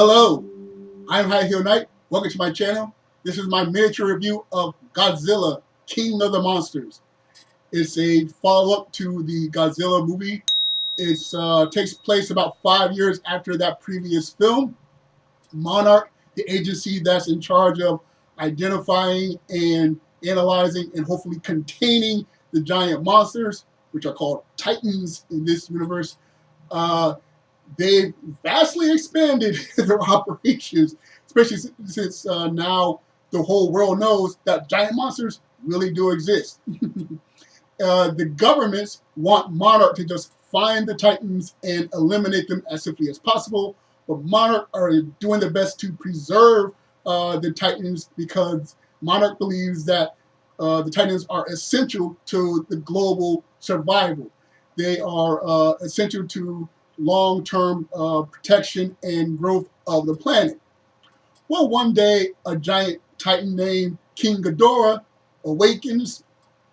Hello, I'm High Heel Knight. Welcome to my channel. This is my miniature review of Godzilla, King of the Monsters. It's a follow-up to the Godzilla movie. It takes place about 5 years after that previous film. Monarch, the agency that's in charge of identifying and analyzing and hopefully containing the giant monsters, which are called Titans in this universe, they've vastly expanded their operations, especially since now the whole world knows that giant monsters really do exist. The governments want Monarch to just find the Titans and eliminate them as swiftly as possible, but Monarch are doing their best to preserve the Titans because Monarch believes that the Titans are essential to the global survival. They are essential to long-term protection and growth of the planet. Well, one day, a giant Titan named King Ghidorah awakens.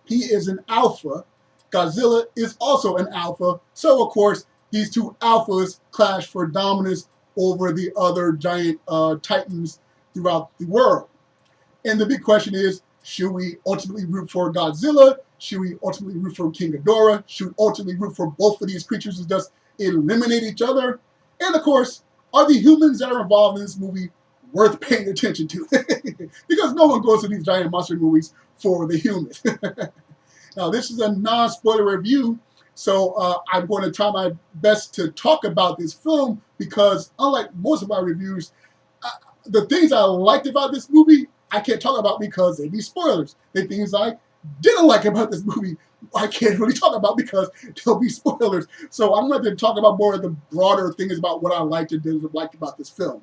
He is an alpha. Godzilla is also an alpha. So, of course, these two alphas clash for dominance over the other giant Titans throughout the world. And the big question is, should we ultimately root for Godzilla? Should we ultimately root for King Ghidorah? Should we ultimately root for both of these creatures to just eliminate each other? And of course, are the humans that are involved in this movie worth paying attention to? Because no one goes to these giant monster movies for the humans. Now, this is a non-spoiler review, so I'm going to try my best to talk about this film because unlike most of my reviews, the things I liked about this movie, I can't talk about because they'd be spoilers. The things I didn't like about this movie, I can't really talk about because there'll be spoilers. So I'm going to talk about more of the broader things about what I liked and didn't like about this film.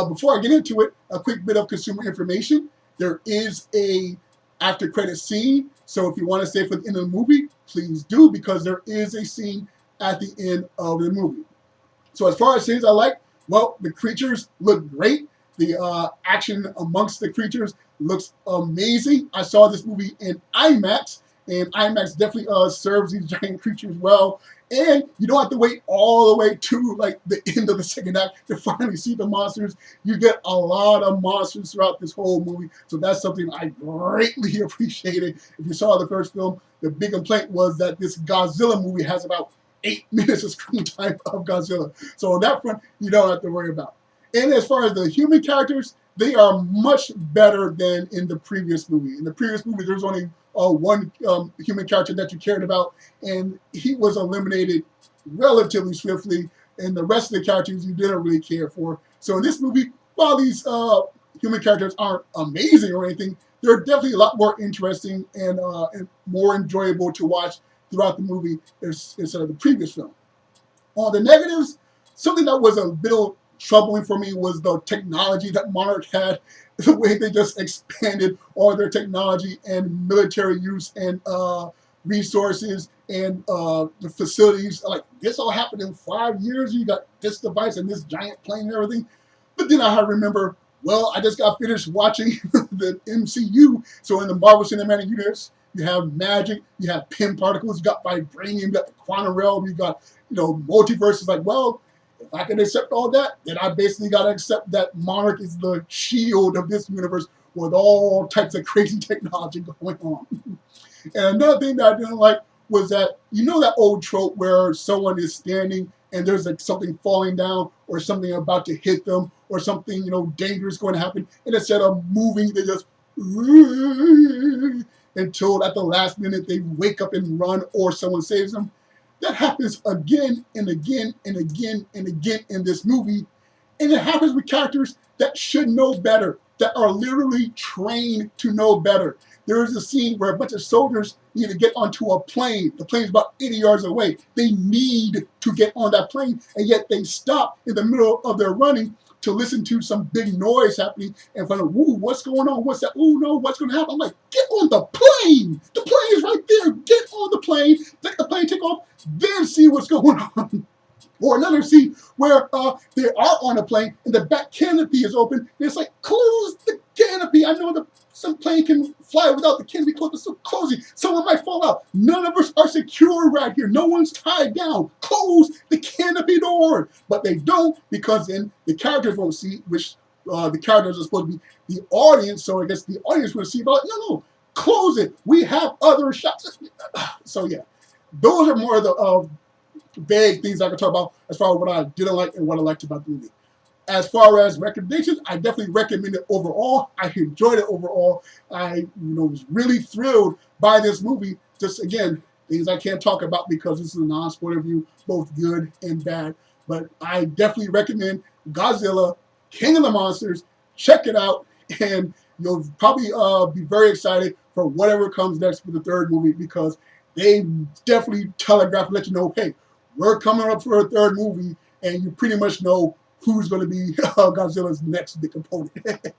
Before I get into it, a quick bit of consumer information. There is a after credit scene, so if you want to stay for the end of the movie, please do, because there is a scene at the end of the movie. So as far as things I like, well, the creatures look great. The action amongst the creatures looks amazing. I saw this movie in IMAX, and IMAX definitely serves these giant creatures well. And you don't have to wait all the way to like the end of the second act to finally see the monsters. You get a lot of monsters throughout this whole movie, so that's something I greatly appreciated. If you saw the first film, the big complaint was that this Godzilla movie has about 8 minutes of screen time of Godzilla. So on that front, you don't have to worry about. And as far as the human characters, they are much better than in the previous movie. In the previous movie, there was only one human character that you cared about, and he was eliminated relatively swiftly, and the rest of the characters you didn't really care for. So in this movie, while these human characters aren't amazing or anything, they're definitely a lot more interesting and more enjoyable to watch throughout the movie instead of the previous film. On the negatives, something that was a bit troubling for me was the technology that Monarch had, the way they just expanded all their technology and military use and resources and the facilities. Like, this all happened in 5 years. You got this device and this giant plane and everything. But then I remember, well, I just got finished watching the MCU. So in the Marvel Cinematic Universe, you have magic, you have pin particles, you got vibranium, you got the quantum realm, you got, multiverses. Like, well, if I can accept all that, then I basically got to accept that Monarch is the shield of this universe with all types of crazy technology going on. And another thing that I didn't like was that, that old trope where someone is standing and there's like something falling down or something about to hit them or something, dangerous going to happen. And instead of moving, they just until at the last minute they wake up and run or someone saves them. That happens again and again and again and again in this movie. And it happens with characters that should know better, that are literally trained to know better. There is a scene where a bunch of soldiers need to get onto a plane. The plane's about 80 yards away. They need to get on that plane, and yet they stop in the middle of their running to listen to some big noise happening and find out, ooh, what's going on? What's that? Ooh, no, what's going to happen? I'm like, get on the plane. The plane is right there. Get on the plane. Let the plane take off. Then see what's going on. Or another scene where they are on a plane and the back canopy is open. And it's like, close the canopy. I know that some plane can fly without the canopy closed, but so cozy. Someone might fall out. None of us are secure right here. No one's tied down. Close the canopy door. But they don't, because then the characters won't see, which the characters are supposed to be the audience. So I guess the audience will see, but no, close it. We have other shots. So yeah, those are more of the vague things I can talk about as far as what I didn't like and what I liked about the movie. As far as recommendations, I definitely recommend it overall. I enjoyed it overall. I was really thrilled by this movie. Just again, things I can't talk about because this is a non-spoiler review, both good and bad. But I definitely recommend Godzilla, King of the Monsters. Check it out, and you'll probably be very excited for whatever comes next for the third movie, because they definitely telegraph and let you know, hey, we're coming up for a third movie, and you pretty much know who's going to be Godzilla's next big opponent.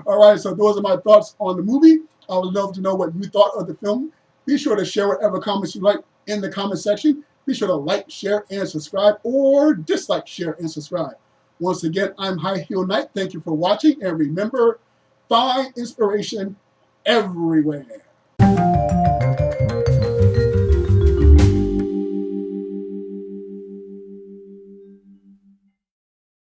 All right, so those are my thoughts on the movie. I would love to know what you thought of the film. Be sure to share whatever comments you like in the comment section. Be sure to like, share, and subscribe, or dislike, share, and subscribe. Once again, I'm High Heel Knight. Thank you for watching, and remember, find inspiration everywhere.